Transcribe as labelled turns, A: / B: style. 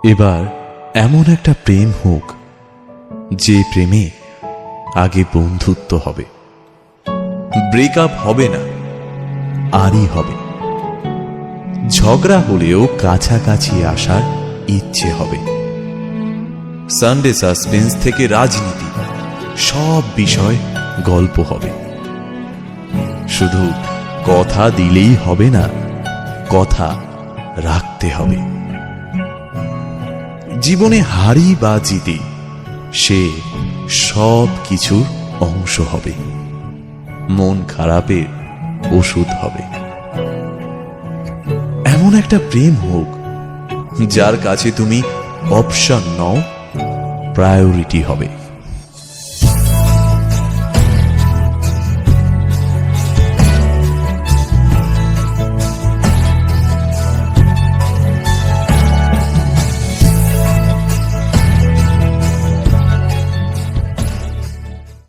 A: এবার এমন একটা প্রেম হোক যে প্রেমে আগে বন্ধুত্ব হবে, ব্রেকআপ হবে না, আরই হবে। ঝগড়া হলেও কাছাকাছি আসার ইচ্ছে হবে। সানডে সাসপেন্স থেকে রাজনীতি, সব বিষয় গল্প হবে। শুধু কথা দিলেই হবে না, কথা রাখতে হবে। জীবনে হারি বা জিতি, সে সব কিছুর অংশ হবে, মন খারাপের ওষুধ হবে। এমন একটা প্রেম হোক যার কাছে তুমি অপশন নও, প্রায়োরিটি হবে।